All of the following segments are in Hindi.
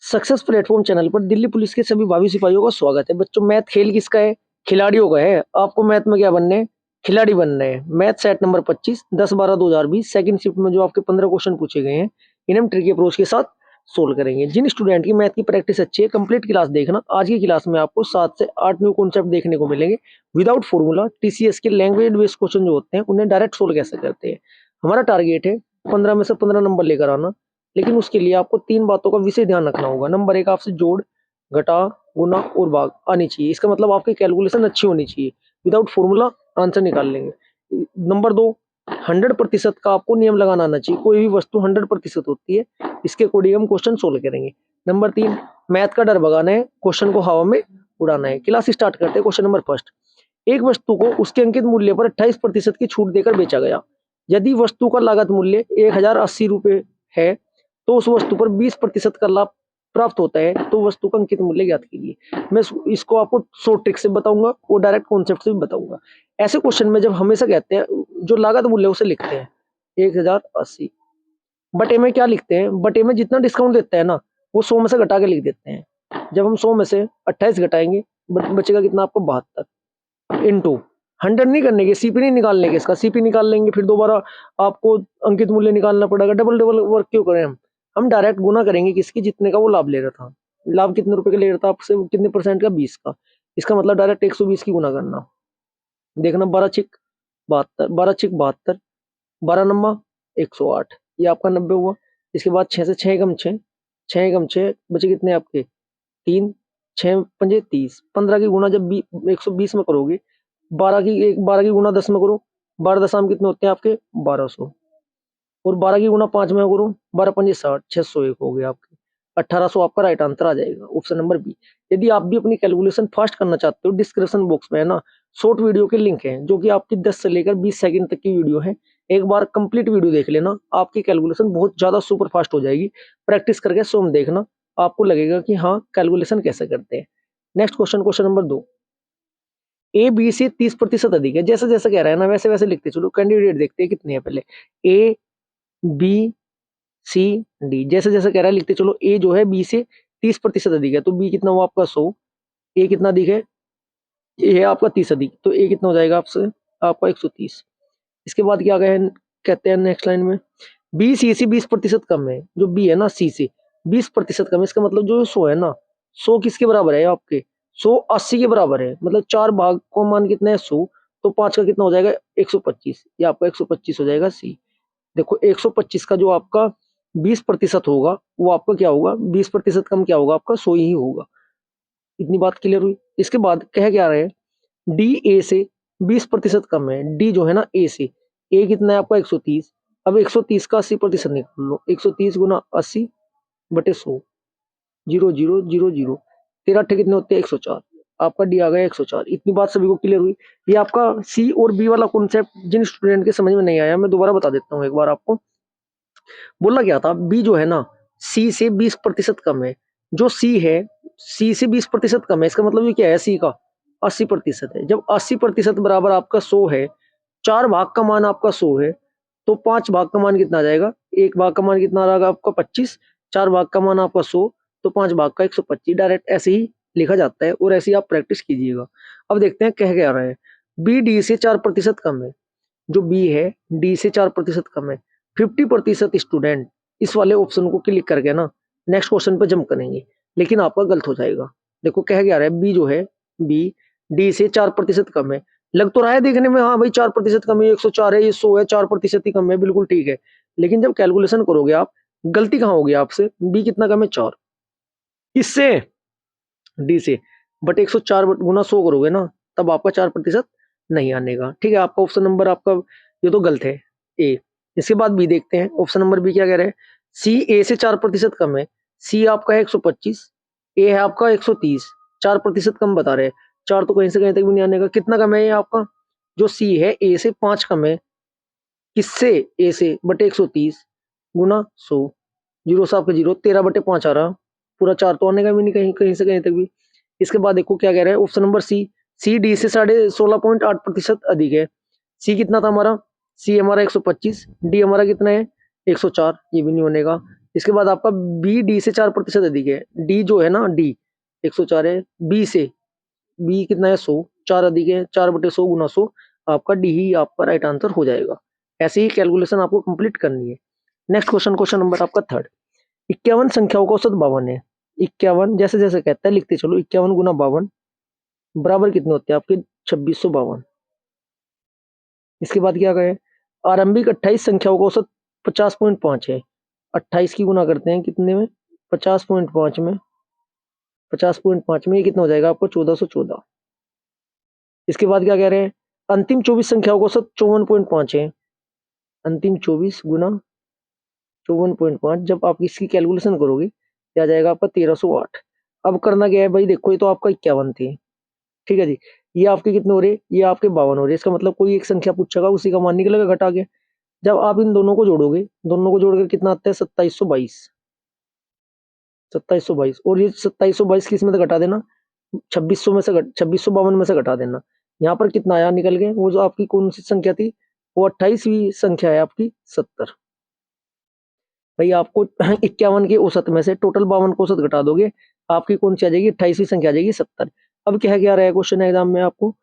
सक्सेस प्लेटफॉर्म चैनल पर दिल्ली पुलिस के सभी भावी सिपाहियों का स्वागत है। बच्चों, मैथ खेल किसका है? खिलाड़ियों का है। आपको मैथ में क्या बनने हैं? खिलाड़ी बनने हैं। Math set number 25 10/12/2020 second shift में जो आपके 15 क्वेश्चन पूछे गए हैं, इन्हें हम ट्रिकी अप्रोच के साथ सोल्व करेंगे। जिन स्टूडेंट की मैथ की प्रैक्टिस अच्छी है, कंप्लीट क्लास देखना। आज की क्लास में आपको 7 से 8 न्यू कॉन्सेप्ट देखने को मिलेंगे विदाउट फॉर्मूला। टीसीएस के लैंग्वेज बेस्ड क्वेश्चन जो होते हैं उन्हें डायरेक्ट सोल्व कैसे करते हैं। हमारा टारगेट है 15 में से 15 नंबर लेकर आना, लेकिन उसके लिए आपको 3 बातों का विशेष ध्यान रखना होगा। नंबर 1, आपसे जोड़, घटा, गुना और भाग आनी चाहिए। इसका मतलब आपकी कैलकुलेशन अच्छी होनी चाहिए। विदाउट फॉर्मूला आंसर निकाल लेंगे। नंबर 2, 100% का आपको नियम लगाना आना चाहिए। कोई भी वस्तु 100% होती है, इसके अकॉर्डिंग हम क्वेश्चन सोल्व करेंगे। नंबर 3, मैथ का डर भगाना है, क्वेश्चन को हवा में उड़ाना है। क्लास स्टार्ट करते हैं। क्वेश्चन नंबर फर्स्ट, एक वस्तु को उसके अंकित मूल्य पर 28% की छूट देकर बेचा गया। यदि वस्तु का लागत मूल्य 1080 रुपये है तो उस वस्तु पर 20% का लाभ प्राप्त होता है, तो वस्तु का अंकित मूल्य ज्ञात कीजिए। मैं इसको आपको शॉर्ट ट्रिक से बताऊंगा और डायरेक्ट कॉन्सेप्ट से भी बताऊंगा। ऐसे क्वेश्चन में जब हमेशा कहते हैं जो लागत मूल्य उसे लिखते हैं 1080, बटे में क्या लिखते हैं? बटे में जितना डिस्काउंट देता है ना, वो 100 में से घटा के लिख देते हैं। जब हम 100 में से 28 घटाएंगे, बचेगा कितना आपको? 72 इंटू 100 नहीं करने के, सीपी नहीं निकालने के। इसका सीपी निकाल लेंगे, फिर दोबारा आपको अंकित मूल्य निकालना पड़ेगा। डबल डबल वर्क क्यों करें? हम डायरेक्ट गुना करेंगे किसकी? जितने का वो लाभ ले रहा था। लाभ कितने रुपए का ले रहा था आपसे? कितने परसेंट का? 20 का। इसका मतलब डायरेक्ट 120 की गुना करना। देखना, 12 छिक 72, 12 छिक 72, 12 नंबर 108, ये आपका 90 हुआ। इसके बाद 6 से 6 कम 6, 6 कम 6 बचे कितने आपके? 3, 6 पंजे 30, 15 की गुना जब 120 में करोगे, 12 की गुना 10 में करो, 12 दशम कितने होते हैं आपके? 1200। और 12 की गुना 5 में करो, 12 पंजे 60, 601 हो गया आपके। 1800 आपका राइट आंसर आ जाएगा, ऑप्शन नंबर बी। यदि आप भी अपनी कैलकुलेशन फास्ट करना चाहते हो, डिस्क्रिप्शन बॉक्स में है ना शॉर्ट वीडियो के लिंक है, जो कि आपकी 10 से लेकर 20 सेकंड तक की वीडियो है। एक बार कंप्लीट वीडियो देख लेना, आपकी कैलकुलेशन बहुत ज्यादा सुपर फास्ट हो जाएगी। प्रैक्टिस करके स्वयं देखना, आपको लगेगा कि हाँ कैलकुलेशन कैसे करते हैं। Next question, question number 2, A B से 30% अधिक है। जैसे जैसे कह रहा है ना, वैसे वैसे लिखते चलो। कैंडिडेट देखते हैं कितने हैं पहले। ए बी सी डी, जैसे जैसे कह रहा है लिखते चलो। ए जो है बी से 30% अधिक है, तो बी कितना हुआ आपका? 100। ए कितना अधिक है? ए है आपका 30 अधिक, तो ए कितना हो जाएगा आपसे? आपका 130। इसके बाद क्या कहते हैं नेक्स्ट लाइन में, बी सी से 20% कम है। जो बी है ना सी से 20% कम है, इसका मतलब जो 100 है ना, 100 किसके बराबर है आपके? 100 80 के बराबर है। मतलब 4 भाग को मान कितना है? 100, तो 5 का कितना हो जाएगा? 125। ये आपका 125 हो जाएगा सी। देखो 125 का जो आपका 20% होगा, वो आपका क्या होगा? 20% कम क्या होगा आपका? 100 ही होगा। इतनी बात क्लियर हुई। इसके बाद कह क्या रहे हैं, डी ए से 20% कम है। डी जो है ना ए से, ए कितना है आपका? 130। अब 130 का 80% निकाल लो। 130 गुना 80 बटे 100, 0 0 0 0, 13 अट्ठे कितने होते हैं? 104। आपका डी आ गया 104। इतनी बात सभी को क्लियर हुई। ये आपका सी और बी वाला कॉन्सेप्ट जिन स्टूडेंट के समझ में नहीं आया, मैं दोबारा बता देता हूँ एक बार आपको। बोला क्या था? बी जो है ना सी से 20% कम है। जो सी है सी से 20% कम है, इसका मतलब ये क्या है? सी का 80% है। जब 80% बराबर आपका 100 है, 4 भाग का मान आपका 100 है, तो 5 भाग का मान कितना आ जाएगा? 1 भाग का मान कितना आ रहा आपका? 25। 4 भाग का मान आपका 100, तो 5 भाग का 125। डायरेक्ट ऐसे ही लिखा जाता है, और ऐसे ही आप प्रैक्टिस कीजिएगा। अब देखते हैं कह क्या रहा है। बी डी से 4% कम है। जो बी है डी से 4% कम है। 50% स्टूडेंट इस वाले ऑप्शन को क्लिक करके ना नेक्स्ट क्वेश्चन पे जंप करेंगे, लेकिन आपका गलत हो जाएगा। देखो कह क्या रहा है, बी जो है बी डी से 4% कम है। लग तो रहा है देखने में, हाँ भाई 4% कम है, 104 है, ये 100 है, 4% ही कम है, बिल्कुल ठीक है। लेकिन जब कैलकुलेशन करोगे आप, गलती कहाँ होगी आपसे? बी कितना कम है? 4। किससे? डी से। बट 104 गुना 100 करोगे ना, तब आपका 4% नहीं आने का। ठीक है, आपका ऑप्शन नंबर आपका ये तो गलत है, ए। इसके बाद बी देखते हैं। ऑप्शन नंबर बी क्या कह रहे हैं, सी ए से 4% कम है। सी आपका है 125, ए है आपका 130, 4% कम बता रहे हैं। 4 तो कहीं से कहीं तक भी नहीं आने का। कितना कम है ये आपका? जो सी है ए से 5 कम है। किससे? ए से। बटे 130 गुना 100, जीरो से आपका जीरो, 13/5 आ रहा। पूरा 4 तो आने का भी नहीं कहीं कहीं से कहीं तक भी। इसके बाद देखो क्या कह रहा है ऑप्शन नंबर सी डी से 16.8% अधिक है। सी कितना था हमारा? सी हमारा 125, डी हमारा कितना है? 104, ये भी नहीं होने का। इसके बाद आपका बी डी से 4% अधिक है। डी जो है ना, डी 104 है, बी कितना है 100, 4 अधिक है, 4/100 गुना 100, आपका डी ही आपका राइट आंसर हो जाएगा। ऐसे ही कैलकुलेशन आपको कंप्लीट करनी है। नेक्स्ट क्वेश्चन, क्वेश्चन नंबर आपका थर्ड। 51 संख्याओं का औसत 52 है। 51 जैसे जैसे कहता है लिखते चलो, 51 गुना 52 बराबर कितने होते हैं आपके 2652। इसके बाद क्या करें, आरंभिक 28 संख्याओं का औसत 50.5 है। 28 की गुना करते हैं कितने में, 50.5 में, 50.5 में ये कितना हो जाएगा आपको 1414। इसके बाद क्या कह रहे हैं, अंतिम 24 संख्याओं का औसत 54.5 है। अंतिम 24 गुना 54.5, जब आप इसकी कैलकुलेशन करोगे क्या आ जाएगा आपका 1308। अब करना क्या है भाई, देखो ये तो आपका 51 थी, ठीक है जी, ये आपके कितने हो रहे, ये आपके 52 हो रहे। इसका मतलब कोई एक संख्या पूछेगा, उसी का मान निकलेगा घटा के। जब आप इन दोनों को जोड़ोगे, दोनों को जोड़कर कितना आता है 2722, 2722, और ये 2722 किस में से घटा देना, 2600 में से 2652 में से घटा देना। यहाँ पर कितना आया निकल के, वो जो आपकी कौन सी संख्या थी, वो 28वीं संख्या है आपकी 70। भाई आपको 51 के औसत में से टोटल 52 को औसत घटा दोगे, आपकी कौन सी आ जाएगी, 28वीं संख्या आ जाएगी 70। अब क्या रहा है क्वेश्चन एग्जाम में, आपको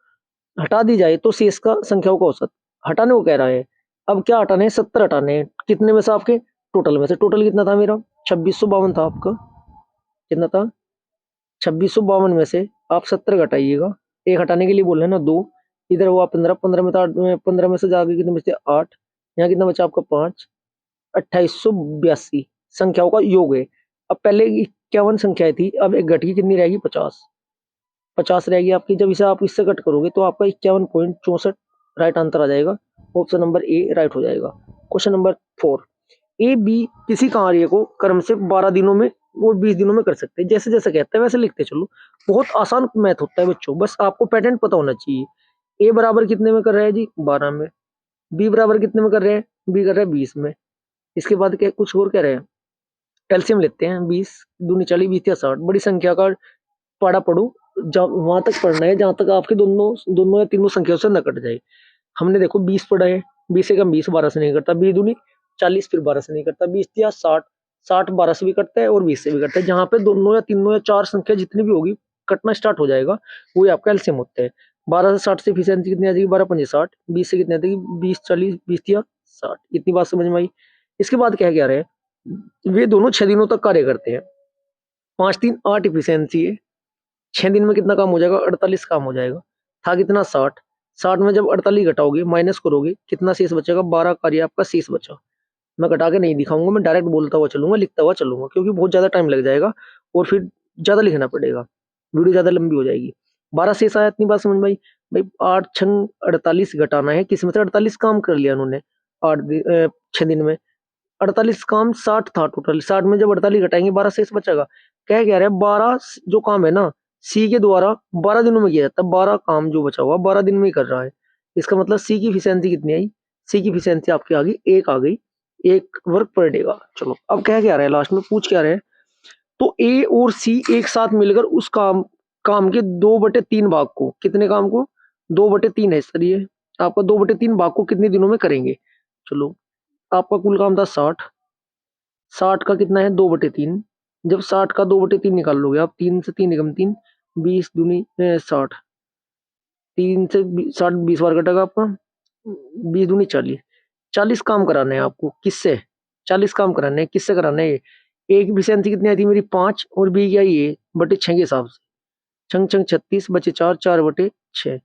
हटा दी जाए तो शेष का संख्याओं का औसत हटाने को कह रहा है। अब क्या हटाने हैं, 70 हटाने हैं, कितने में से आपके टोटल में से। टोटल कितना था मेरा 2652 था आपका, कितना था 2652 में से आप 70 घटाइएगा, एक हटाने के लिए बोल रहे हैं ना, दो इधर हुआ 15, 15 में तो 15 में से जाके कितने बचते 8, यहाँ कितना बचा आपका 5, 2882 संख्याओं का योग है। अब पहले 51 संख्याएं थी, अब एक घट की कितनी रहेगी 50, 50 रहेगी आपकी। जब इसे आप इससे कट करोगे तो आपका 51.64 राइट आंसर आ जाएगा। ऑप्शन नंबर ए राइट हो जाएगा। क्वेश्चन नंबर 4, ए बी किसी कार्य को क्रम से 12 दिनों में और 20 दिनों में कर सकते हैं। जैसे जैसे कहते हैं वैसे लिखते चलो, बहुत आसान मैथ होता है बच्चों, बस आपको पैटर्न पता होना चाहिए। ए बराबर कितने में कर रहा है जी 12 में, बी बराबर कितने में कर रहे हैं, बी कर रहा है 20 में। इसके बाद क्या कुछ और कह रहे हैं, एलसीएम लेते हैं, 20 दूनी 40, 20 या 60, बड़ी संख्या का पढ़ा पढ़ो, वहां तक पढ़ना है जहां तक आपके दोनों दोनों या तीनों संख्याओं से न कट जाए। हमने देखो 20 पढ़ा है, 20 से कम 20 12 से नहीं करता, 20 दूनी 40 फिर 12 से नहीं करता, 20 या 60, 60 12 से भी कटता है और 20 से भी कटता है। जहां पे दोनों या तीनों या चार संख्या जितनी भी होगी कटना स्टार्ट हो जाएगा, वही आपका एलसीएम होता है। 12 से 60 से एफिशिएंसी कितनी आ जाएगी, 12 5 60, 20 से कितनी आ जाएगी 20 40, 20 या 60। इतनी बात समझ में आई। इसके बाद क्या कह रहे हैं, वे दोनों 6 दिनों तक कार्य करते हैं। 5 3 8 एफिशिएंसी है, 6 दिन में कितना काम हो जाएगा 48 काम हो जाएगा। था कितना 60, 60 में जब 48 घटाओगे माइनस करोगे कितना शेष बचेगा, 12 कार्य आपका शेष बचा। मैं घटा के नहीं दिखाऊंगा, मैं डायरेक्ट बोलता हुआ चलूंगा, लिखता हुआ चलूंगा, क्योंकि बहुत ज्यादा टाइम लग जाएगा और फिर ज्यादा लिखना पड़ेगा, वीडियो ज्यादा लंबी हो जाएगी। 12 शेष आया, इतनी बात समझ में आई। भाई 8 6 48 घटाना है, किसमें से 48 काम कर लिया उन्होंने 6 दिन में। 48 काम 60 था टोटल, 60 में जब 48 घटाएंगे 12 शेष बचेगा। कह रहे हैं 12 जो काम है ना सी के द्वारा 12 दिनों में किया जाता है, 12 काम जो बचा हुआ 12 दिन में ही कर रहा है। इसका मतलब सी की इफिशियंसी कितनी आई, सी की इफिशियंसी आपकी आ गई 1 आ गई, 1 वर्क पर डे का। चलो अब क्या रहा है लास्ट में, पूछ क्या रहे हैं, तो ए और सी एक साथ मिलकर उस काम काम के 2/3 भाग को, कितने काम को 2/3 है सर, ये आपका 2/3 भाग को कितने दिनों में करेंगे। चलो आपका कुल काम था 60, 60 का कितना है 2/3, जब 60 का 2/3 निकाल लोगे आप, 3 से 3 निकम 3, 20 दूनी 60, 3 से 60 20 बार कटेगा आपका, 20 दूनी 40, 40 काम कराने हैं आपको, किससे 40 काम कराने हैं, किससे कराने हैं। एक एफिशिएंसी कितनी आई थी मेरी 5 और बी की आई है 6 के हिसाब से, छंग छंग 36 बचे 4, 4/6,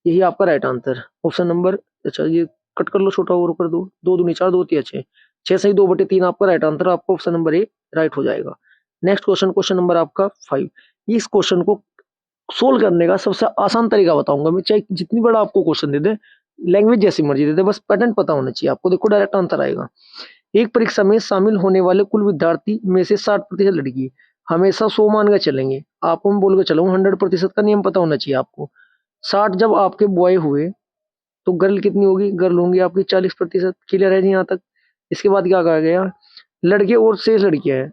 यही आपका राइट आंसर ऑप्शन नंबर। अच्छा ये कट कर लो, छोटा और कर दो, 2 दूनी 4, 2 3 6, 6 सही 2/3 आपका राइट आंसर, आपको ऑप्शन नंबर ए राइट हो जाएगा। नेक्स्ट क्वेश्चन, क्वेश्चन नंबर आपका 5। इस क्वेश्चन को सोल्व करने का सबसे आसान तरीका बताऊंगा मैं, चाहे जितनी बड़ा आपको क्वेश्चन दे दे, लैंग्वेज जैसी मर्जी दे दे, बस पैटर्न पता होना चाहिए आपको। देखो डायरेक्ट आंसर आएगा। एक परीक्षा में शामिल होने वाले कुल विद्यार्थी में से 60% लड़की, हमेशा 100 मान कर चलेंगे, आपको मैं बोल के चलूंगा 100% का नियम पता होना चाहिए आपको। 60 जब आपके बॉय हुए तो गर्ल कितनी होगी, गर्ल होंगी आपकी 40%। क्लियर है जी यहाँ तक। इसके बाद क्या कहा गया, लड़के और शेष लड़कियां हैं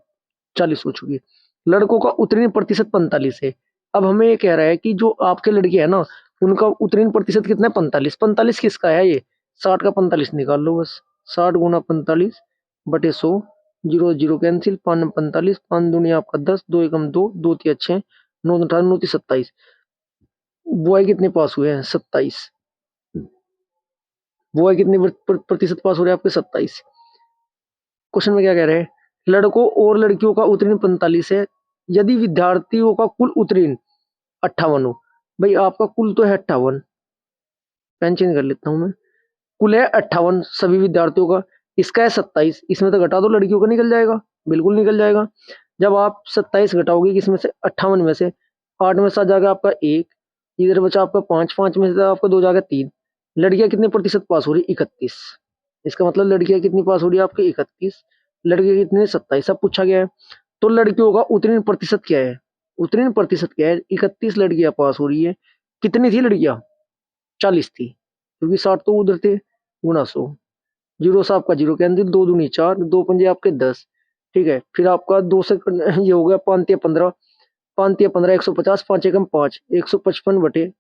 40 हो चुकी, लड़कों का उत्तीर्ण प्रतिशत 45 है। अब हमें ये कह रहा है कि जो आपके लड़के हैं ना उनका उत्तीर्ण प्रतिशत कितना है 45, 45 किसका है, ये 60 का 45 निकाल लो बस, 60 गुना 45/100 जीरो जीरो कैंसिल, 5×45, 5 दूनी आपका 10, 2 एकम 2, 2 तिया 6, 9 18, 9 × 27। बुआई कितने पास हुए हैं? 27। बुआई कितने प्रतिशत पास हो रहे हैं आपके? 27। क्वेश्चन में क्या कह रहे हैं? लड़कों और लड़कियों का उत्तीर्ण 45 है, यदि विद्यार्थियों का कुल उत्तीर्ण 58 हो। भाई आपका कुल तो है 58, पेन चेंज कर लेता हूं मैं। कुल है 58 सभी विद्यार्थियों का, इसका है 27, इसमें तो घटा दो, लड़कियों का निकल जाएगा, बिल्कुल निकल जाएगा। जब आप 27 घटाओगे किसमें से? 58 में से, 8 में से आ जाएगा आपका 1, इधर बचा आपका 5, 5 में से आपका 2 जाएगा 3। लड़कियां कितने प्रतिशत पास हो रही? 31। इसका मतलब लड़कियां कितनी पास हो रही है आपकी? 31। लड़के कितने? 27। सब पूछा गया है। तो लड़कियों का उत्तीर्ण प्रतिशत क्या है? उत्तीर्ण प्रतिशत क्या है? 31 लड़कियां पास हो रही है। कितनी थी लड़कियां? 40 थी, क्योंकि 60 तो उधर थे, गुना 100। जीरो से आपका जीरो कैंसिल, 2 दूनी 4, 2 पंजे आपके 10। ठीक है, फिर आपका 2 से ये हो गया 5 तिया 15, 5 तिया 15, 150, 5 एकम 5, 155/2,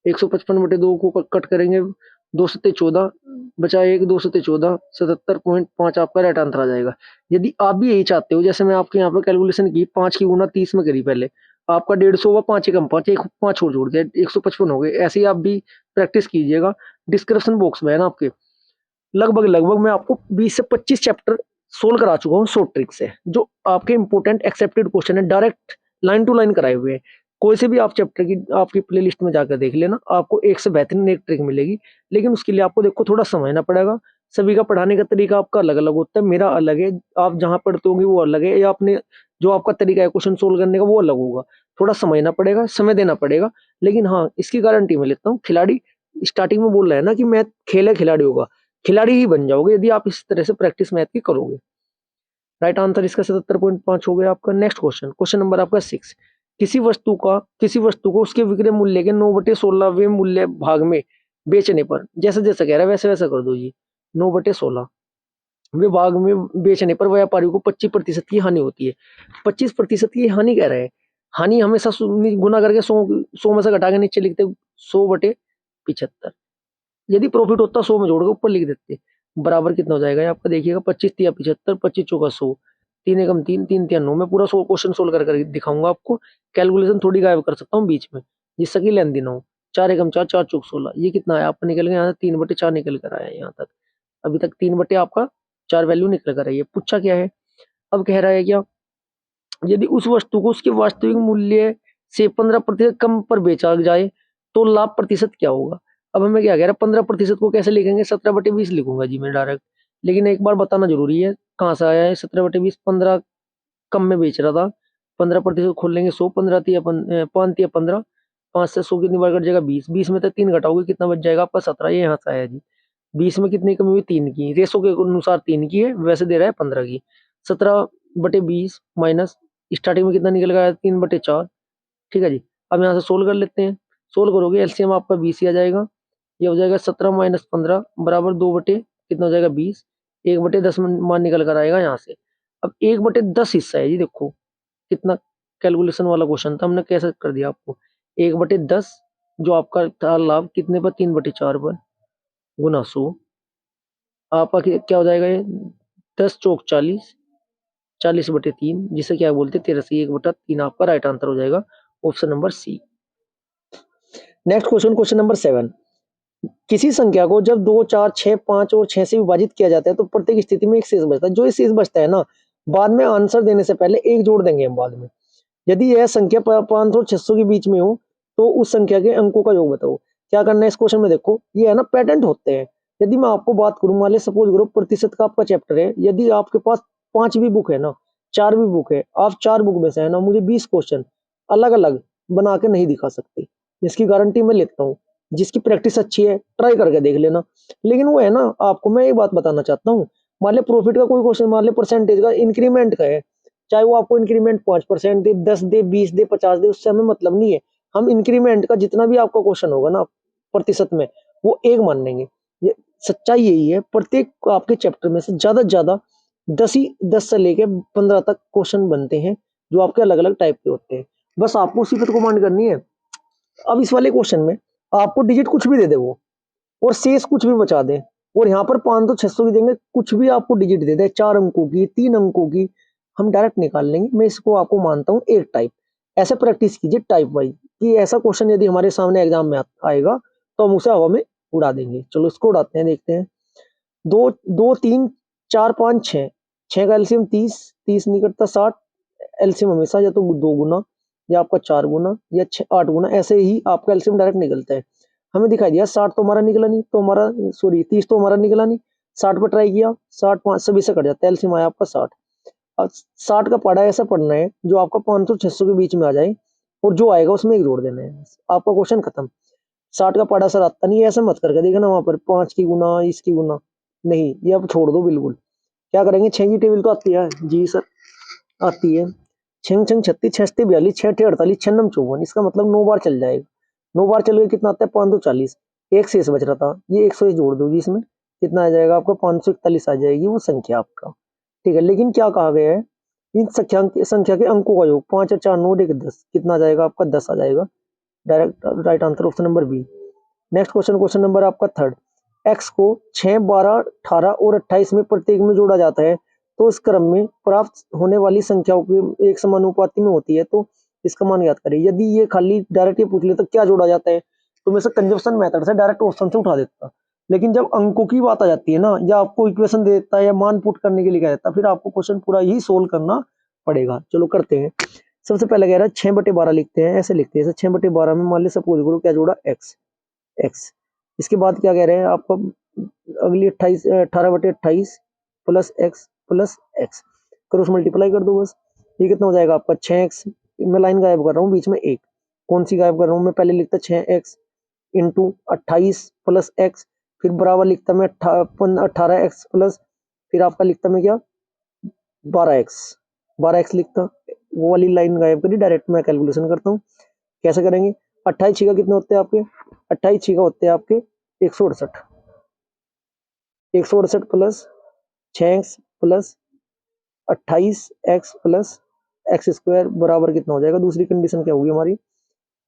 155/2 को कट करेंगे, 2 सत्ते 14, बचा एक, 2 सत्ते 14, 77.5 आपका राइट आंसर आ जाएगा। यदि आप भी यही चाहते हो, जैसे मैं आपके यहाँ पे कैलकुलेशन की, 5 की गुना 30 में करी पहले, आपका 150 हुआ, 5 एकम 5, एक 5 छोड़ दिया, 155 हो गए। ऐसे ही आप भी प्रैक्टिस कीजिएगा। डिस्क्रिप्शन बॉक्स में है ना आपके, लगभग लगभग मैं आपको 20 से 25 चैप्टर सोल्व करा चुका हूँ शॉर्ट ट्रिक से, जो आपके इंपॉर्टेंट एक्सेप्टेड क्वेश्चन है, डायरेक्ट लाइन टू लाइन कराए हुए हैं। कोई से भी आप चैप्टर की आपकी प्लेलिस्ट में जाकर देख लेना, आपको एक से बेहतरीन एक ट्रिक मिलेगी। लेकिन उसके लिए आपको देखो थोड़ा समझना पड़ेगा। सभी का पढ़ाने का तरीका आपका अलग अलग होता है, मेरा अलग है, आप जहाँ पढ़ते होंगे वो अलग है, या आपने जो आपका तरीका है क्वेश्चन सोल्व करने का वो अलग होगा। थोड़ा समझना पड़ेगा, समय देना पड़ेगा। लेकिन हाँ, इसकी गारंटी मैं लेता हूँ, खिलाड़ी स्टार्टिंग में बोल रहे हैं ना कि मैथ खेल है खिलाड़ियों का, खिलाड़ी ही बन जाओगे यदि आप इस तरह से प्रैक्टिस मैथ की करोगे। राइट आंसर इसका 77.5 हो गया आपका। नेक्स्ट क्वेश्चन, क्वेश्चन नंबर आपका 6। किसी वस्तु को उसके विक्रय मूल्य के 9/16वें मूल्य भाग में बेचने पर, जैसे जैसे कह रहा है वैसे वैसे कर दो जी, 9/16 भाग में बेचने पर व्यापारी को 25% की हानि होती है। 25% की हानि कह रहे हैं। हानि हमेशा गुना करके 100 में से घटा के नीचे लिखते, 100/75। यदि प्रॉफिट होता 100 में जोड़ के ऊपर लिख देते, बराबर कितना हो जाएगा ये आपका? देखिएगा, 25 तिया 75, 25 चौका 100, 3 एकम 3, 3 तिया 9। मैं पूरा 100 क्वेश्चन सोल्व कर कर दिखाऊंगा आपको। कैलकुलेशन थोड़ी गायब कर सकता हूँ बीच में, जिससे कि लेंदी ना हो। 4 एकम 4, 4 चौक 16, ये कितना है आपका? निकल गया यहाँ से 3/4 निकल कर आया है यहाँ तक। अभी तक 3 आपका 4 वैल्यू निकल कर आई है। पूछा क्या है? अब कह रहा है क्या, यदि उस वस्तु को उसके वास्तविक मूल्य से 15% कम पर बेचा जाए तो लाभ प्रतिशत क्या होगा? अब हमें क्या कह रहा है, 15% को कैसे लिखेंगे? 17/20 लिखूंगा जी मैं डायरेक्ट। लेकिन एक बार बताना जरूरी है, कहाँ से आया है 17/20? 15 कम में बेच रहा था, 15% खोल लेंगे 100, 15 तिया 5 तिया 15, 5 से 100 कितनी बार कट जाएगा? 20, 20 में से 3 घटाओगे कितना बच जाएगा आपका? 17। ये यहाँ से आया जी। 20 में कितनी कमी हुई? 3 की, रेशो के अनुसार 3 की है, वैसे दे रहा है 15 की। 17/20 माइनस स्टार्टिंग में कितना निकल गया? 3/4। ठीक है जी। अब यहाँ से सोल्व कर लेते हैं। सोल्व करोगे एलसीएम आपका 20 ही आ जाएगा। ये हो जाएगा 17 माइनस 15 बराबर 2 बटे कितना हो जाएगा? 20। 1/10 मान निकल कर आएगा यहाँ से। अब 1/10 हिस्सा है जी, देखो कितना कैलकुलेशन वाला क्वेश्चन था, हमने कैसे कर दिया आपको। 1/10 जो आपका था लाभ कितने पर? 3/4 पर, गुना 100। आपका क्या हो जाएगा ये? 10 चौक 40, 40/3, जिसे क्या बोलते हैं 13 से 1/3 आपका राइट आंसर हो जाएगा, option number C. Next question, question number 7। किसी संख्या को जब 2, 4, 6, 5 और 6 से विभाजित किया जाता है तो प्रत्येक स्थिति में एक शेष बचता है। जो ये शेष बचता है ना, बाद में आंसर देने से पहले एक जोड़ देंगे हम बाद में। यदि यह संख्या 500 और 600 के बीच में हो तो उस संख्या के अंकों का योग बताओ। क्या करना है इस क्वेश्चन में? देखो ये है ना, पैटर्न होते हैं। यदि मैं आपको बात करूं, मान ली सपोज करो प्रतिशत का आपका चैप्टर है, यदि आपके पास 5 भी बुक है ना, 4 भी बुक है, आप 4 बुक में से है ना मुझे 20 क्वेश्चन अलग अलग बना के नहीं दिखा सकते, इसकी गारंटी मैं लेता हूँ। जिसकी प्रैक्टिस अच्छी है ट्राई करके देख लेना। लेकिन वो है ना, आपको मैं एक बात बताना चाहता हूँ, मान ली प्रॉफिट का कोई क्वेश्चन, मान ली परसेंटेज का, इंक्रीमेंट का है, चाहे वो आपको इंक्रीमेंट 5% दे, 10 दे, 20 दे, 50 दे, उससे हमें मतलब नहीं है। हम इंक्रीमेंट का जितना भी आपका क्वेश्चन होगा ना प्रतिशत में, वो एक मान लेंगे। ये सच्चाई यही है, प्रत्येक आपके चैप्टर में से ज्यादा 10 से लेके 15 तक क्वेश्चन बनते हैं, जो आपके अलग अलग टाइप के होते हैं। बस आपको सिर्फ कमांड करनी है। अब इस वाले क्वेश्चन में आपको डिजिट कुछ भी दे दे वो, और शेष कुछ भी बचा दे, और यहाँ पर 500 600 की देंगे, कुछ भी आपको डिजिट दे दे, 4 अंकों की 3 अंकों की, हम डायरेक्ट निकाल लेंगे। मैं इसको आपको मानता हूँ एक टाइप। ऐसे प्रैक्टिस कीजिए टाइप वाइज कि ऐसा क्वेश्चन यदि हमारे सामने एग्जाम में आएगा तो हम उसे हवा में उड़ा देंगे। चलो इसको उड़ाते हैं, देखते हैं। दो दो तीन चार पाँच छः, छः का एलसीएम 30, 30 नहीं करता 60। एलसीएम हमेशा या तो 2 गुना या आपका 4 गुना या 8 गुना, ऐसे ही आपका एलसीएम डायरेक्ट निकलता है। हमें दिखाई दिया 60 तो हमारा निकला नहीं, तो हमारा सॉरी 30 तो हमारा निकला नहीं, 60 पर ट्राई किया, 60 5 सभी से कट जाता है, एलसीएम आया आपका 60। अब 60 का पढ़ा ऐसा पढ़ना है जो आपका 500 600 के बीच में आ जाए, और जो आएगा उसमें एक जोड़ देना है, आपका क्वेश्चन खत्म। 60 का पढ़ा सर आता नहीं, ऐसा मत करके देखना वहां पर 5 की गुना इसकी गुना, नहीं ये अब छोड़ दो बिल्कुल। क्या करेंगे, 6 की टेबल तो आती है जी सर, आती है। छंग छंग 36, 6 42, 6 48, 6 नम 54, इसका मतलब 9 बार चल जाएगा। 9 बार चल गए कितना आता है 540। एक शेष बच रहा था, ये 100 जोड़ दो जी इसमें, कितना आ जाएगा आपका 541 आ जाएगी वो संख्या आपका। ठीक है, लेकिन क्या कहा गया है, इन संख्या के अंकों का योग 5 और 4 9 एक 10, कितना आ जाएगा आपका 10 आ जाएगा। Direct right answer option number B. Next question, question number आपका थर्ड। एक्स को 6 12 18 और 28 में प्रत्येक में जोड़ा जाता है तो इस क्रम में प्राप्त होने वाली संख्याओं की एक समानुपाती में होती है, तो इसका मान याद करें। यदि ये खाली डायरेक्ट ये पूछ ले तो क्या जोड़ा जाता है, तो मैं से कंजप्शन मेथड से डायरेक्ट ऑप्शन से उठा देता। लेकिन जब अंकों की बात आ जाती है ना, या आपको इक्वेशन दे देता है या मान पुट करने के लिए कह देता है, फिर आपको क्वेश्चन पूरा ही सोल्व करना पड़ेगा। चलो करते हैं। सबसे पहले कह रहा है 6/12 लिखते हैं, ऐसे लिखते हैं, 6/12 में मान ली सपोज करो क्या जोड़ा एक्स, एक्स। इसके बाद क्या कह रहे हैं आपको, अगली 28 18/28 plus x plus x, cross multiply कर दो बस। ये कितना हो जाएगा आपका 6x। मैं लाइन गायब कर रहा हूँ बीच में एक, कौन सी गायब कर रहा हूँ, मैं पहले लिखता 6x इंटू 28 प्लस एक्स, फिर बराबर लिखता मैं 18x प्लस, फिर आपका लिखता मैं क्या 12x, 12x लिखता। वो वाली लाइन गायब करी, डायरेक्ट मैं कैलकुलेशन करता हूँ। कैसे करेंगे, 28 छीका कितने होते हैं आपके, 28 छीका होते हैं आपके 168, 168 plus 6x plus 28x plus x square बराबर कितना हो जाएगा। दूसरी कंडीशन क्या होगी हमारी,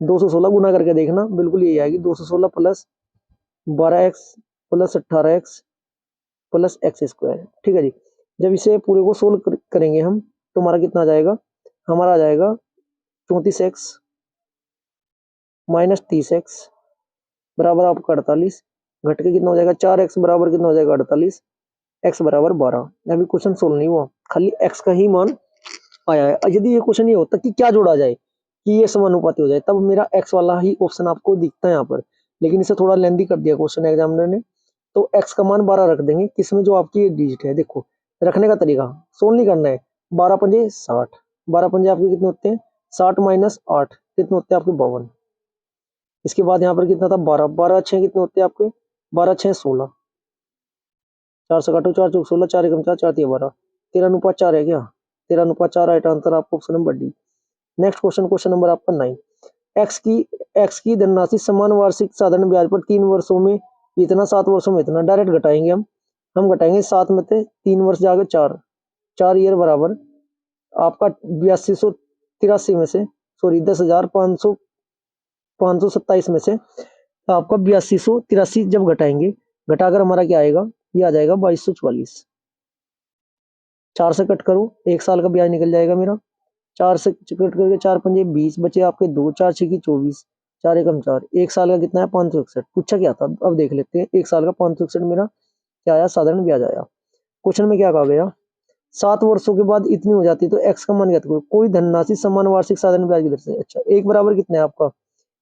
216 गुना करके देखना, बिल्कुल यही आएगी 216 plus 12x plus 18x plus x square. ठीक है जी। जब इसे पूरे को सोल्व करेंगे हम तो हमारा कितना आ जाएगा, हमारा आ जाएगा 34x माइनस 30x बराबर आपका 48, घट के कितना हो जाएगा 4x बराबर कितना हो जाएगा 48, x बराबर 12। अभी क्वेश्चन सोल्व नहीं हुआ, खाली x का ही मान आया है। यदि ये क्वेश्चन ये होता कि क्या जोड़ा जाए कि ये समानुपाती हो जाए, तब मेरा x वाला ही ऑप्शन आपको दिखता है यहाँ पर, लेकिन इसे थोड़ा लेंदी कर दिया क्वेश्चन एग्जामिनर ने। तो x का मान 12 रख देंगे, किसमें जो आपकी ये डिजिट है। देखो रखने का तरीका, सोल्व नहीं करना है। 12 पंजे 60, 12 पंजे आपके कितने होते हैं 60 माइनस 8 कितने होते हैं आपके 52। इसके बाद यहाँ पर कितना था 12, 12 6 कितने होते हैं आपके 12 6 16, 4 से काटो 4 चौक 16, 4 एकम 4, 4 3 12, 13:4 है क्या, 13:4 राइट आंसर आपको option number D. Next question, question number आपका 9। एक्स की धनराशि समान वार्षिक साधारण ब्याज पर 3 वर्षों में इतना 7 वर्षों में इतना, डायरेक्ट घटाएंगे हम घटाएंगे 7 में से 3 वर्ष जाकर 4, 4 ईयर बराबर आपका 8283 में से सॉरी 10,527 में से आपका 8283 जब घटाएंगे, घटाकर हमारा क्या आएगा, ये आ जाएगा 2244। 4 से कट करो, एक साल का ब्याज निकल जाएगा मेरा। 4 से कट करके 4 पंजे 20 बचे आपके 2, 4 छक्की 24, 4 एकम 4, एक साल का कितना है 561। पूछा क्या था अब देख लेते हैं, एक साल का 561 मेरा क्या आया, साधारण ब्याज आया। क्वेश्चन में क्या कहा गया, 7 वर्षों के बाद इतनी हो जाती है तो एक्स का मान ज्ञात करो, कोई धनराशि समान वार्षिक साधारण ब्याज की दर से। अच्छा एक बराबर कितना है आपका,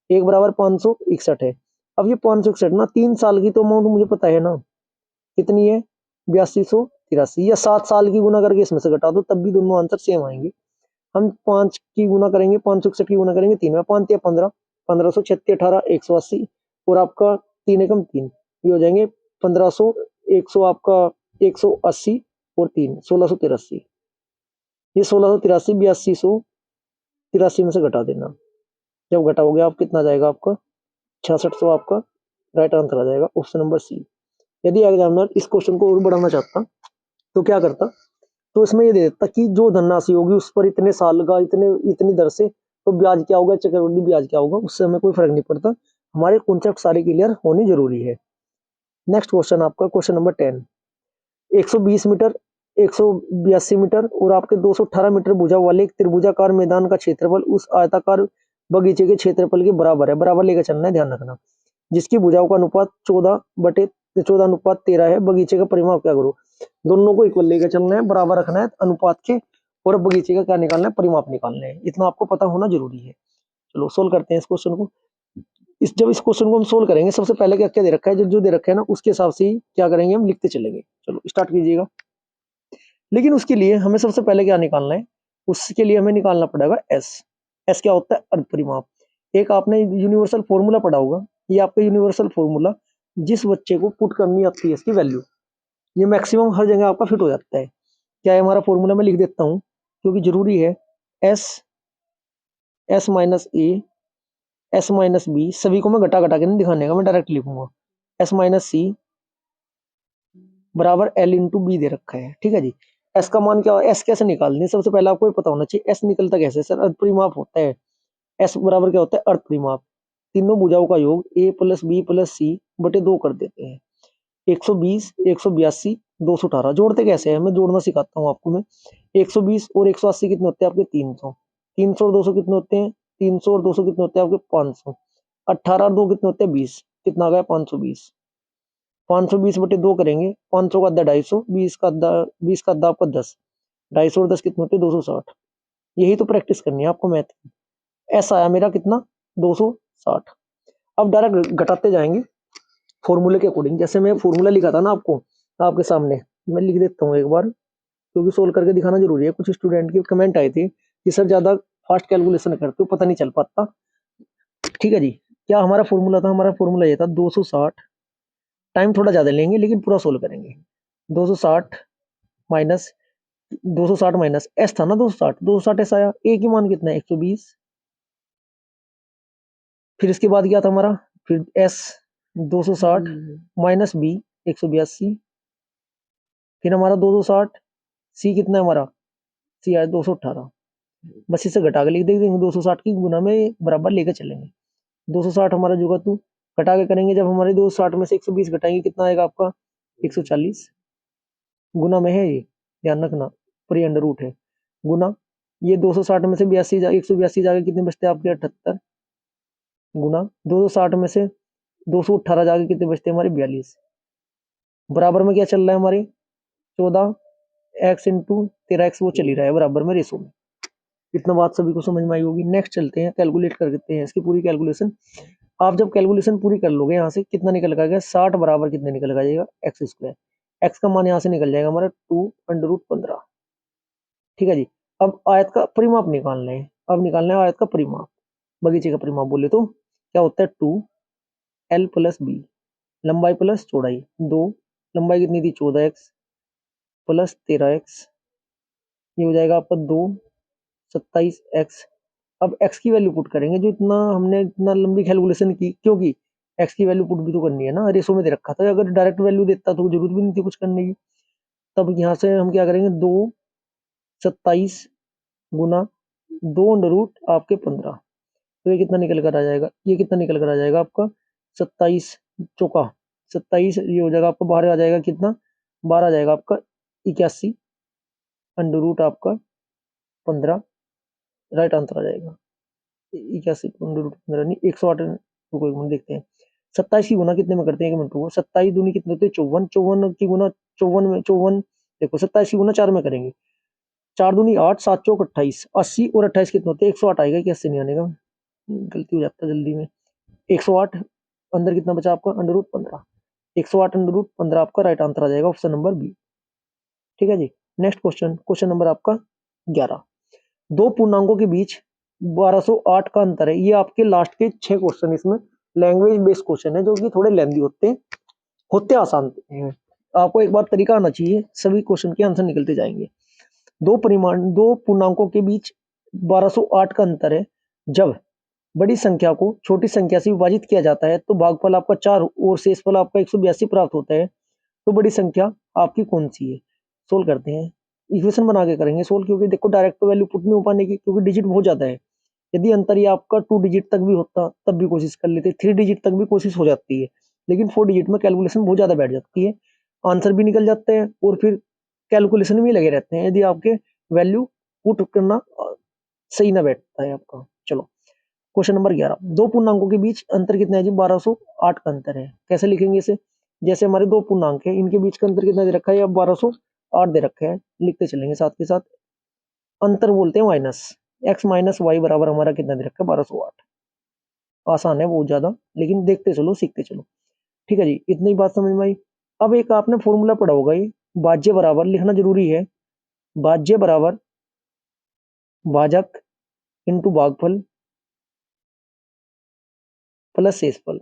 एक बराबर 561 है। अब ये 561 ना 3 साल की तो अमाउंट मुझे पता है ना कितनी है 8283, या 7 साल की गुना करके इसमें से घटा दो तब भी दोनों आंसर सेम आएंगे। हम 5 की गुना करेंगे, 561 की गुना करेंगे 3 में, 5 या 15, 1500 36 18 180 और आपका 3 एकम 3, ये हो जाएंगे 1500 100 आपका 180 और 3 1683। ये 1683 8283 में से घटा देना, जब घटाओगे आप कितना जाएगा आपका 6600, आपका राइट आंसर आ जाएगा ऑप्शन नंबर सी। यदि एग्जामिनर इस क्वेश्चन को और बढ़ाना चाहता तो क्या करता, तो इसमें ये दे देता कि जो धनराशि होगी उस पर इतने साल का इतनी दर से तो ब्याज क्या होगा, चक्रवृद्धि ब्याज क्या होगा, उससे हमें कोई फर्क नहीं पड़ता। हमारे कॉन्सेप्ट सारे क्लियर होने जरूरी है। नेक्स्ट क्वेश्चन आपका क्वेश्चन नंबर 10। 120 मीटर, 182 मीटर और आपके 218 मीटर भुजा वाले एक त्रिभुजाकार मैदान का क्षेत्रफल उस आयताकार बगीचे के क्षेत्रफल के बराबर है। बराबर लेकर चलना है, ध्यान रखना। जिसकी भुजाओं का अनुपात 14/14 है। बगीचे का परिमाप क्या करो। दोनों को इक्वल लेकर चलना है, बराबर रखना है अनुपात के, और बगीचे का क्या निकालना है, परिमाप निकालना है। इतना आपको पता होना जरूरी है। चलो सोल्व करते हैं इस क्वेश्चन को। जब इस क्वेश्चन को हम सोल्व करेंगे, सबसे पहले क्या क्या दे रखा है, जो दे रखा है ना उसके हिसाब से ही क्या करेंगे, हम लिखते चलेंगे। चलो स्टार्ट कीजिएगा। लेकिन उसके लिए हमें सबसे पहले क्या निकालना है, उसके लिए हमें निकालना पड़ेगा एस। एस क्या होता है, अर्ध परिमाप। एक आपने यूनिवर्सल फॉर्मूला पढ़ा होगा, ये आपका यूनिवर्सल फॉर्मूला, जिस बच्चे को पुट करनी आती है इसकी वैल्यू, ये मैक्सिमम हर जगह आपका फिट हो जाता है। क्या है हमारा फॉर्मूला, मैं लिख देता हूँ क्योंकि जरूरी है। एस, एस माइनस ए, एस माइनस बी, सभी को मैं घटा घटा के नहीं दिखाने का, मैं डायरेक्ट लिखूंगा। एस माइनस सी बराबर एल इंटू बी दे रखा है, ठीक है जी। एस का मान क्या, एस कैसे निकालनी है, सबसे पहले आपको पता होना चाहिए एस निकलता कैसे। सर अर्ध परिमाप होता है। एस बराबर क्या होता है, अर्ध परिमाप। तीनों भुजाओं का योग ए प्लस बी प्लस सी बटे 2 कर देते हैं। 120, 182, 218 जोड़ते कैसे हैं, मैं जोड़ना सिखाता हूँ आपको मैं। 120 और 180 कितने होते हैं आपके, 300। 300 और 200 कितने होते हैं, 300 और 200 कितने होते हैं आपके, 500। 18 और 2 कितने होते हैं, 20। कितना आ गया, 520। 520 बटे 2 करेंगे, 500 का अद्धा 250, 20 का अद्धा, 20 का अद्धा आपका 10। 250 और 10 कितने होते हैं, 260। यही तो प्रैक्टिस करनी है आपको मैथ की। ऐसा आया मेरा कितना, 260। अब डायरेक्ट घटाते जाएंगे फॉर्मूले के अकॉर्डिंग। जैसे मैं फॉर्मूला लिखा था ना आपको, आपके सामने मैं लिख देता हूँ एक बार, क्योंकि सोल्व करके दिखाना जरूरी है। कुछ स्टूडेंट की कमेंट आई थी कि सर ज्यादा फास्ट कैलकुलेशन करते हो, पता नहीं चल पाता। ठीक है जी, क्या हमारा फॉर्मूला था, हमारा फॉर्मूला ये था 260। टाइम थोड़ा ज्यादा लेंगे लेकिन पूरा सोल्व करेंगे। 260 माइनस, 260 माइनस एस था ना, 260, 260 एस आया। ए की मान कितना है, 120। फिर इसके बाद क्या था हमारा, फिर एस 260 माइनस बी 182। फिर हमारा 260, सी कितना है हमारा, सी आया 218। बस इसे घटा के लिख देंगे, 260 की गुना में बराबर लेकर चलेंगे। 260 हमारा जुगा तू घटा के करेंगे, जब हमारे 260 में से 120 घटाएंगे कितना आएगा आपका, 140। गुना में है ये, ध्यान रखना, पर अंडर रूट है। गुना ये 260 में से 82 182 जाके कितने बचते हैं आपके, 78। गुना 260 में से 218 जाके कितने बचते हैं हमारे, 42। बराबर में क्या चल रहा है हमारे, 14 एक्स इंटू 13 एक्स, वो चल ही रहा है बराबर में रेशो में। इतना बात सभी को समझ में आई होगी। नेक्स्ट चलते हैं, कैलकुलेट कर देते हैं इसकी पूरी कैलकुलेशन। आप जब कैलकुलेशन पूरी कर लोगे, यहाँ से कितना निकल जाएगा, 60 बराबर कितने निकल जाएगा, एक्स स्क्वायर। एक्स का मान यहाँ से निकल जाएगा हमारा 2√15। ठीक है जी। अब आयत का परिमाप निकालना है। अब निकालना है आयत का परिमाप, बगीचे का परिमाप बोले तो क्या होता है, 2l प्लस बी, लंबाई प्लस चौड़ाई 2। लंबाई कितनी थी, 14x प्लस 13x, ये हो जाएगा आपका 2, 27x। अब x की वैल्यू पुट करेंगे, जो इतना हमने इतना लंबी कैलकुलेशन की, क्योंकि x की वैल्यू पुट भी तो करनी है ना, रेशो में दे रखा था। अगर डायरेक्ट वैल्यू देता तो जरूरत भी नहीं थी कुछ करने की। तब यहाँ से हम क्या करेंगे, 2, 27 गुना 2 अंडर रूट आपके 15। तो ये कितना निकल कर आ जाएगा, ये कितना निकल कर आ जाएगा आपका, 27 चौका 27, ये हो जाएगा आपका, बाहर आ जाएगा कितना, बाहर आ जाएगा आपका 81 अंडर रूट आपका 15, राइट आंसर आ जाएगा 81 अंडर रूट 15, नहीं 108। रुको एक मिनट देखते हैं, 27 की गुना कितने में करते हैं, एक मिनट रुको। 27 दूनी कितने होते हैं, 54। 54 की गुना 54 में, 54 देखो 27 की गुना 4 में करेंगे, 4 दूनी 8, 7 चौक 28, 80 और 28 कितने होते हैं, 108 आएगा कि 80 नहीं आने का, गलती हो जाता है जल्दी में। 108 अंदर कितना बचा आपका, अंडर रूट 15। 108 अंडर रूट 15 आपका राइट आंसर आ जाएगा, ऑप्शन नंबर बी। ठीक है जी। नेक्स्ट क्वेश्चन, क्वेश्चन नंबर आपका 11। दो पूर्णांकों के बीच 1208 का अंतर है। ये आपके लास्ट के 6 क्वेश्चन इसमें लैंग्वेज बेस्ड क्वेश्चन है, जो कि थोड़े लेंदी होते आसान हैं। आपको एक बार तरीका आना चाहिए, सभी क्वेश्चन के आंसर निकलते जाएंगे। दो पूर्णांकों के बीच 1208 का अंतर है। जब बड़ी संख्या को छोटी संख्या से विभाजित किया जाता है तो भागफल आपका 4 और शेषफल आपका 182 प्राप्त होता है। तो बड़ी संख्या आपकी कौन सी है। सोल्व करते हैं, इक्वेशन बना के करेंगे सोल्व, क्योंकि देखो डायरेक्ट तो वैल्यू पुट नहीं हो पाने की, क्योंकि डिजिट बहुत ज्यादा है। यदि अंतर ये आपका 2 डिजिट तक भी होता तब भी कोशिश कर लेते, 3 डिजिट तक भी कोशिश हो जाती है। लेकिन 4 डिजिट में कैलकुलेशन बहुत ज़्यादा बैठ जाती है, आंसर भी निकल जाते हैं और फिर कैलकुलेशन में लगे रहते हैं यदि आपके वैल्यू पुट करना सही ना बैठता है आपका। चलो क्वेश्चन नंबर 11, दो पूर्णांकों के बीच अंतर कितना है जी? 1208 का अंतर है। कैसे लिखेंगे इसे? जैसे हमारे दो पूर्णांक है, इनके बीच का अंतर कितना दे रखा है? अब 1208 दे रखा है, लिखते चलेंगे साथ के साथ। अंतर बोलते हैं माइनस, x माइनस वाई बराबर हमारा कितना दे रखा है? 1208। आसान है बहुत ज्यादा, लेकिन देखते चलो सीखते चलो। ठीक है जी, इतनी बात समझ में आई। अब एक आपने फॉर्मूला पढ़ा होगा, ये भाज्य बराबर लिखना जरूरी है। भाज्य बराबर भाजक इंटू भागफल प्लस शेषफल।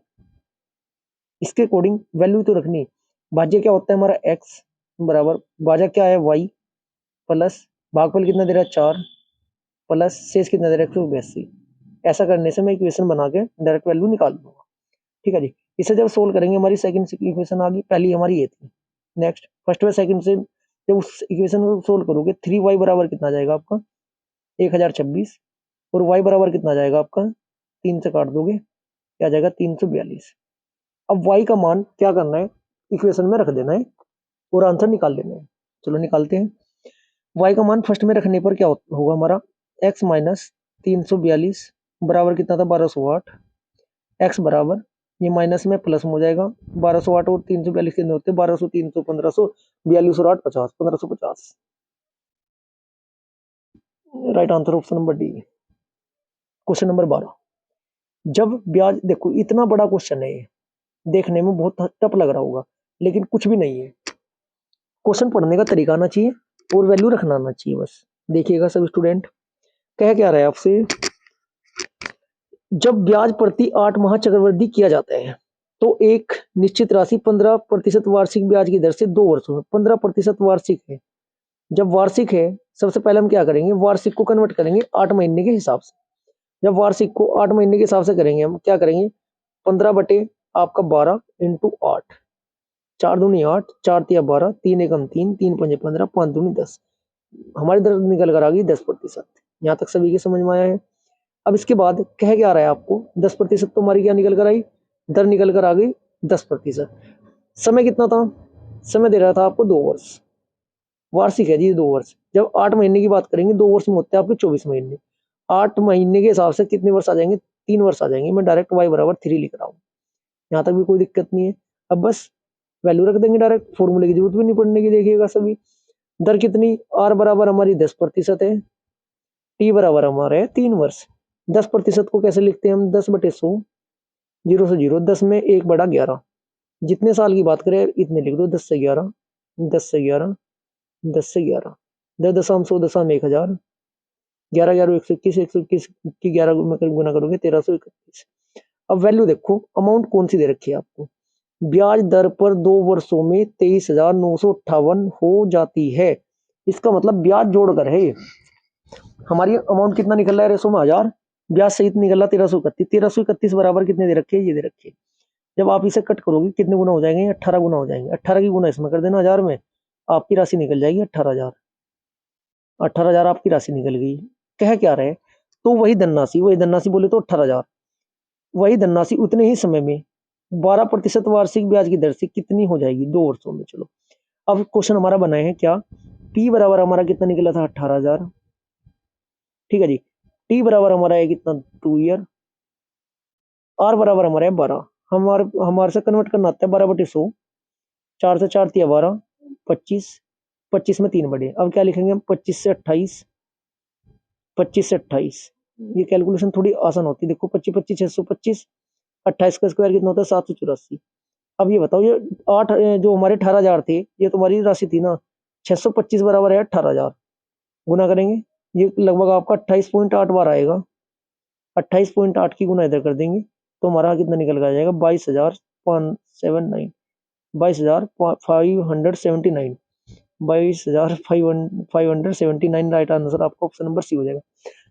इसके अकॉर्डिंग वैल्यू तो रखनी। भाज्य क्या होता है हमारा? x बराबर भाजक क्या है? y प्लस भागफल कितना दे रहा है? 4 प्लस शेष कितना दे रहा है? 182। ऐसा करने से मैं इक्वेशन बना के डायरेक्ट वैल्यू निकाल दूंगा। ठीक है जी, इसे जब सोल्व करेंगे हमारी सेकंड इक्वेशन आ गई, पहली हमारी ये थी। नेक्स्ट फर्स्ट व सेकंड से जब उस इक्वेशन को सोल्व करोगे 3y बराबर कितना आ जाएगा आपका? 1026। और y बराबर कितना आ जाएगा आपका? 3 से काट दोगे क्या आ जाएगा? 342। अब y का मान क्या करना है? इक्वेशन में रख देना है और आंसर निकाल लेना है। चलो निकालते हैं। y का मान फर्स्ट में रखने पर क्या होगा हमारा? x माइनस 342 बराबर कितना था? 1208। x बराबर ये माइनस में प्लस में हो जाएगा, 1208 और 342 कितने होते हैं? 1200, 300, 1500, 42 और 8 50, 1550। Right answer option number D. Question number 12, जब ब्याज, देखो इतना बड़ा क्वेश्चन है ये, देखने में बहुत टफ लग रहा होगा लेकिन कुछ भी नहीं है। क्वेश्चन पढ़ने का तरीका आना चाहिए और वैल्यू रखना आना चाहिए बस। देखिएगा सब स्टूडेंट, कह क्या रहा है आपसे? जब ब्याज प्रति 8 माह चक्रवृद्धि किया जाता है तो एक निश्चित राशि 15% वार्षिक ब्याज की दर से 2 वर्षों में, 15% वार्षिक है। जब वार्षिक है, सबसे पहले हम क्या करेंगे? वार्षिक को कन्वर्ट करेंगे 8 महीने के हिसाब से। जब वार्षिक को 8 महीने के हिसाब से करेंगे, हम क्या करेंगे? 15 बटे आपका 12 इंटू 8, 4 दूनी 8, 4 तिया 12, 3 एकम 3, 3 पंजे 15, 5 दूनी 10। हमारी दर निकल कर आ गई 10%। यहाँ तक सभी के समझ में आया है? अब इसके बाद कह क्या रहा है आपको? 10% तो हमारी क्या निकल कर आई? दर निकल कर आ गई 10%। समय कितना था? समय दे रहा था आपको 2 वर्ष। वार्षिक है जी 2 वर्ष। जब 8 महीने की बात करेंगे, 2 वर्ष में होते हैं आपके 24 महीने। 8 महीने के हिसाब से कितने वर्ष आ जाएंगे? 3 वर्ष आ जाएंगे। मैं डायरेक्ट y बराबर 3 लिख रहा हूँ, यहाँ तक भी कोई दिक्कत नहीं है। अब बस वैल्यू रख देंगे डायरेक्ट, फॉर्मूले की जरूरत भी नहीं पड़ने की। देखिएगा सभी, दर कितनी? r बराबर हमारी 10% है, t बराबर हमारा है 3 वर्ष। 10% को कैसे लिखते हैं हम? 10 बटे 100, 0 से 0, 10 में 1 बड़ा 11। जितने साल की बात करें इतने लिख दो, 10 से 11, 10 से 11, 10 से 11, 10 दशम 100 दशम 1000, 11 11 121, 121 की 11 में गुना करोगे 1331। अब वैल्यू देखो, अमाउंट कौन सी दे रखी है आपको? ब्याज दर पर 2 वर्षों में 23,958 हो जाती है। इसका मतलब ब्याज जोड़कर है ये। हमारी अमाउंट कितना निकल रहा है? रेशो में 1000, ब्याज सहित निकल रहा 1331। 1331 बराबर कितने दे रखे? ये दे रखे। जब आप इसे कट करोगे कितने गुना हो जाएंगे? 18 गुना हो जाएंगे। 18 की गुना इसमें कर देना 1000 में, आपकी राशि निकल जाएगी 18,000। 18,000 आपकी राशि निकल गई। कह क्या रहे? तो वही धनराशि बोले तो 18,000, वही धनराशि उतने ही समय में 12% वार्षिक ब्याज की दर से कितनी हो जाएगी? 2 वर्षों में। चलो अब क्वेश्चन हमारा बनाए हैं क्या? P बराबर हमारा कितना निकला था? 18,000। ठीक है जी, T बराबर हमारा है कितना? 2 ईयर। R बराबर हमारा है 12। हमारे से कन्वर्ट करना आता है 12 बटे 100, 4 से 4 तिया 12, 25, 25 में 3 बड़े। अब क्या लिखेंगे हम? 25 से 28, 25 से 28। ये कैलकुलेशन थोड़ी आसान होती है। देखो 25 25 625, 28 का स्क्वायर कितना होता है? 784। अब ये बताओ, ये 8 जो हमारे 18,000 थे, ये तुम्हारी राशि थी ना, 625 बराबर है 18,000। गुना करेंगे, ये लगभग आपका 28.8 बार आएगा। 28.8 की गुना इधर कर देंगे तो हमारा कितना निकल कर आ जाएगा? 22,579, 22,579, 22,579। राइट आंसर आपका ऑप्शन नंबर सी हो जाएगा।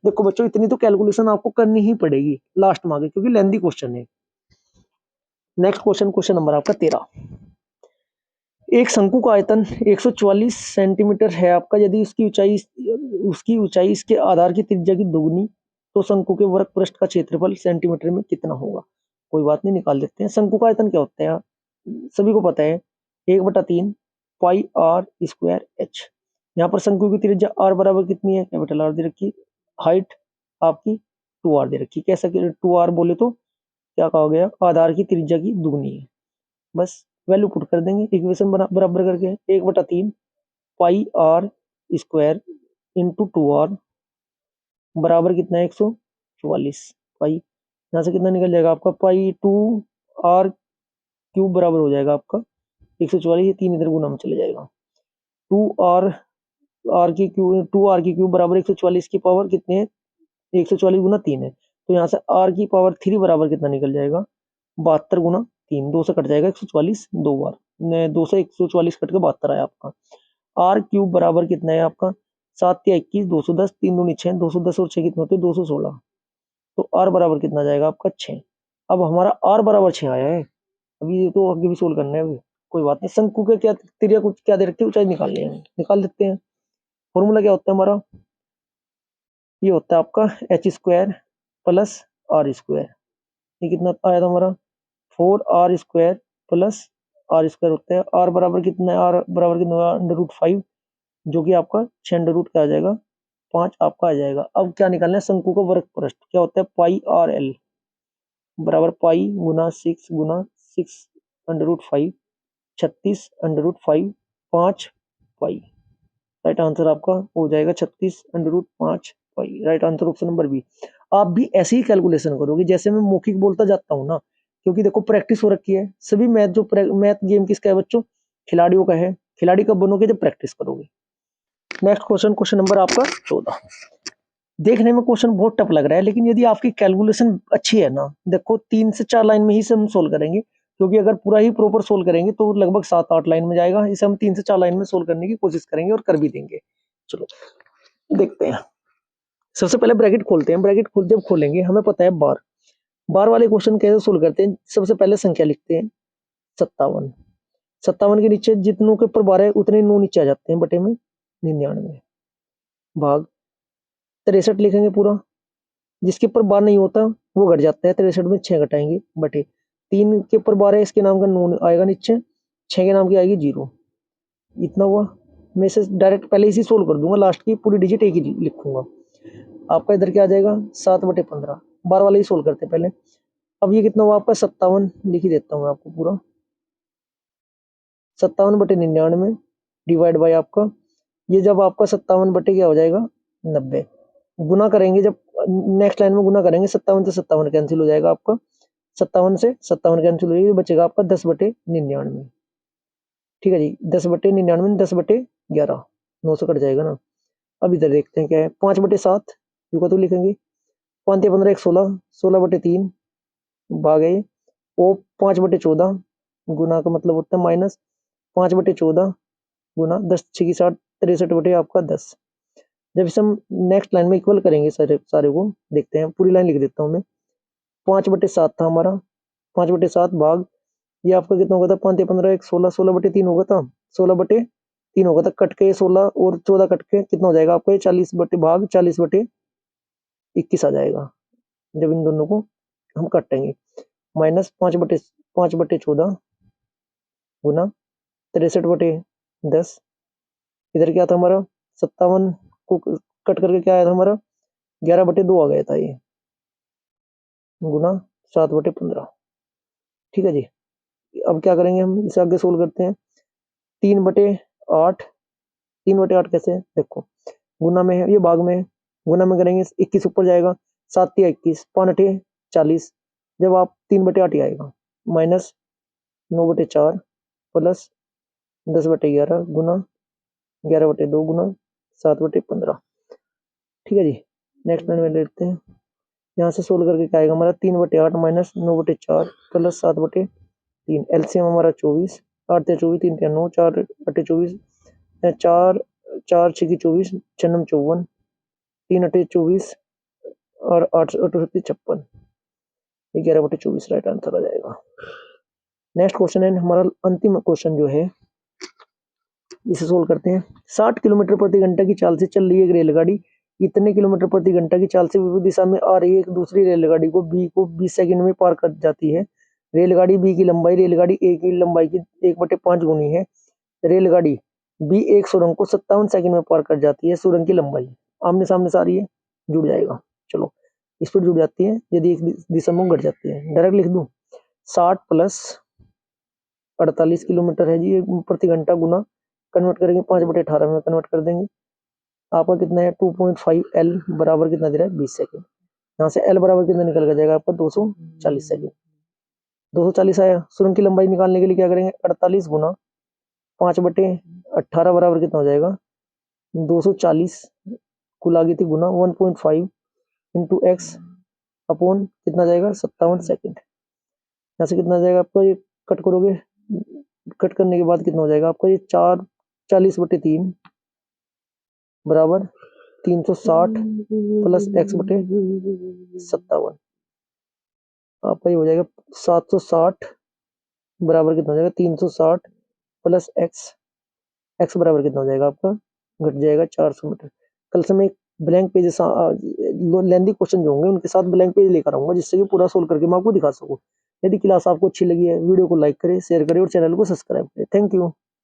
देखो बच्चों, इतनी तो कैलकुलेशन आपको करनी ही पड़ेगी लास्ट में आगे, क्योंकि लेंथी क्वेश्चन है। नेक्स्ट क्वेश्चन, क्वेश्चन नंबर आपका 13, एक शंकु का आयतन 144 सेंटीमीटर है आपका। यदि उसकी ऊंचाई इसके आधार की त्रिज्या की दोगुनी, तो शंकु के वर्ग पृष्ठ का क्षेत्रफल सेंटीमीटर में कितना होगा? कोई बात नहीं, निकाल देते हैं। शंकु का आयतन क्या होता है, सभी को पता है, 1/3 पाई आर स्क्वायर एच। यहाँ पर शंकु की त्रिज्या आर बराबर कितनी है, कैपिटल आर दे रखी, हाइट आपकी 2r दे रखी। कैसा 2r बोले तो क्या कहा गया, आधार की त्रिज्या की दुगनी है। बस वैल्यू पुट कर देंगे इक्वेशन बराबर करके, 1/3 पाई आर स्क्वायर इंटू 2r बराबर कितना है 144 पाई। यहाँ से कितना निकल जाएगा आपका, पाई 2r क्यूब बराबर हो जाएगा आपका 144, 3 इधर गुना में चले जाएगा, 2r r की क्यूब बराबर 144 की पावर कितने है, 144 गुना 3 है। तो यहाँ से r की पावर 3 बराबर कितना निकल जाएगा, 72 गुना 3, 2 से कट जाएगा 144 2 बार, 2 से 144 कट के 72 आया आपका। आर क्यूब बराबर कितना है आपका, 7 या 21, 210, 3 दूनी 6, 210 और 6 कितने होते हैं 216। तो आर बराबर कितना जाएगा आपका 6। अब हमारा आर बराबर 6 आया है, अभी ये तो आगे भी सोल्व करना है अभी, कोई बात नहीं। शंकु के क्या त्रिज्या कुछ क्या दे रखती है, ऊंचाई निकालनी है, निकाल देते हैं। फॉर्मूला क्या होता है हमारा, ये होता है आपका H square plus R square. ये कितना आया था हमारा, 4r square plus R square होता है। आर बराबर कितना है, आर बराबर कितना, √5, जो कि आपका 6 अंडर रूट क्या आ जाएगा 5 आपका आ जाएगा। अब क्या निकालना है, शंकु का वर्ग पृष्ठ क्या होता है, पाई आर एल बराबर पाई गुना 6 गुना 6 √5, 36 √5 5 पाई। राइट आंसर आपका हो जाएगा 36 √5 pi. Right answer option number B. आप भी ऐसे ही कैलकुलेशन करोगे जैसे मैं मौखिक बोलता जाता हूँ ना, क्योंकि देखो प्रैक्टिस हो रखी है। सभी मैथ जो मैथ गेम किसका है बच्चों, खिलाड़ियों का है। खिलाड़ी कब बनोगे, जब प्रैक्टिस करोगे। नेक्स्ट क्वेश्चन, क्वेश्चन नंबर आपका 14। देखने में क्वेश्चन बहुत टफ लग रहा है, लेकिन यदि आपकी कैलकुलेशन अच्छी है ना, देखो 3 से 4 लाइन में ही से हम सोल्व करेंगे, क्योंकि अगर पूरा ही प्रॉपर सोल्व करेंगे तो लगभग 7-8 लाइन में जाएगा। इसे हम 3 से 4 लाइन में सोल्व करने की कोशिश करेंगे और कर भी देंगे। चलो देखते हैं। सबसे पहले ब्रैकेट खोलते हैं। ब्रैकेट जब खोलेंगे हमें पता है बार, बार वाले क्वेश्चन कैसे सोल्व करते हैं। सबसे पहले संख्या लिखते हैं 57। 57 के नीचे जितनों के ऊपर 12 है उतने 9 नीचे आ जाते हैं, बटे में 99 भाग 63 लिखेंगे पूरा। जिसके ऊपर 12 नहीं होता वो घट जाता है, 63 में 6 घटाएंगे, बटे 3 के ऊपर 12 है, इसके नाम का 9 आएगा नीचे, 6 के नाम की आएगी 0। इतना हुआ। मैं इसे डायरेक्ट पहले इसी सोल्व कर दूंगा, लास्ट की पूरी डिजिट एक ही लिखूंगा। आपका इधर क्या आ जाएगा 7/15। बार वाले ही सोल्व करते हैं पहले। अब ये कितना हुआ आपका 57, लिख ही देता हूँ मैं आपको पूरा। 57/99 डिवाइड बाय आपका, ये जब आपका 57 बटे क्या हो जाएगा 90। गुना करेंगे जब नेक्स्ट लाइन में गुना करेंगे, 57 से 57 कैंसिल हो जाएगा आपका, 57 से 57 कैंसिल हो जाएगा, बचेगा आपका 10/99। ठीक है जी, 10/99, 10/11, 9 से कट जाएगा ना। अब इधर देखते हैं क्या है, 5/7 यू का तो लिखेंगे, 5 या 15 1 16, 16/3 भागे वो 5/14 गुना का मतलब होता है माइनस 5/14 गुना 10 6 की 60, 63 बटे आपका 10। जब इसे हम नेक्स्ट लाइन में इक्वल करेंगे सारे सारे को, देखते हैं पूरी लाइन लिख देता हूँ मैं। 5/7 था हमारा, 5/7 भाग ये आपका कितना होगा था, 5 या 15 1 16, 16/3 होगा था, 16/3 होगा था, कट के 16 और 14 कट के कितना हो जाएगा आपका, 40 बटे भाग 40/21 आ जाएगा। जब इन दोनों को हम काटेंगे, माइनस 5/14 गुना 63/10। इधर क्या था हमारा 57 को कट करके क्या आया था हमारा 11/2 आ गया था ये, गुना 7/15। ठीक है जी। अब क्या करेंगे हम, इसे आगे सोल्व करते हैं। 3/8, 3/8 कैसे देखो, गुना में है ये, भाग में है, गुना में करेंगे 21 ऊपर जाएगा, 7 या 21, 5 8 40। जब आप 3/8 ही आएगा, माइनस 9/4 प्लस 10/11 गुना 11/2 गुना 7/15। ठीक है जी। नेक्स्ट लाइन में लेते हैं, यहाँ से सोल्व करके क्या आएगा हमारा 3/8 माइनस 9/4 प्लस 7/3। एलसीएम हमारा 24, 8 या 24, 3 या 9, 4/24, 4 4 6 की 24, 6 54, 3 8 24 और 8 8 56, 11/24 राइट आंसर आ जाएगा। नेक्स्ट क्वेश्चन है हमारा अंतिम क्वेश्चन जो है, इसे सोल्व करते हैं। 60 किलोमीटर प्रति घंटा की चाल से चल रही है एक रेलगाड़ी इतने किलोमीटर प्रति घंटा की चाल से विपरीत दिशा में आ रही एक दूसरी रेलगाड़ी को बी को 20 सेकंड में पार कर जाती है। रेलगाड़ी बी की लंबाई रेलगाड़ी ए की लंबाई की 1/5 गुनी है। रेलगाड़ी बी एक सुरंग को 57 सेकंड में पार कर जाती है। सुरंग की लंबाई आमने सामने से आ रही है, जुड़ जाएगा। चलो स्पीड जुड़ जाती है यदि एक दिशा में घट जाती है। डायरेक्ट लिख दूं 60 प्लस 48 किलोमीटर है जी प्रति घंटा गुना कन्वर्ट करेंगे 5/18 में कन्वर्ट कर देंगे। आपका कितना है 2.5 L बराबर कितना दे रहा है 20 सेकंड। यहाँ से L बराबर कितना निकल कर जाएगा आपका 240 सेकंड। 240 आया। सुरंग की लंबाई निकालने के लिए क्या करेंगे 48 गुना 5/18 बराबर कितना हो जाएगा 240 कुल आ गई थी गुना 1.5 इंटू एक्स अपॉन कितना जाएगा 57 सेकंड। यहाँ से कितना जाएगा आपका ये कट करोगे, कट करने के बाद कितना हो जाएगा आपका ये 40/3 बराबर 360 प्लस x बटे 57 आपका ये हो जाएगा 760 बराबर कितना हो जाएगा 360 प्लस x बराबर कितना हो जाएगा आपका घट जाएगा 400 मीटर। कल से मैं एक ब्लैंक पेज लेंदी क्वेश्चन जो होंगे उनके साथ ब्लैंक पेज लेकर आऊंगा जिससे कि पूरा सोल्व करके मैं आपको दिखा सकूं। यदि क्लास आपको अच्छी लगी है वीडियो को लाइक करें, शेयर करें और चैनल को सब्सक्राइब करें। Thank you.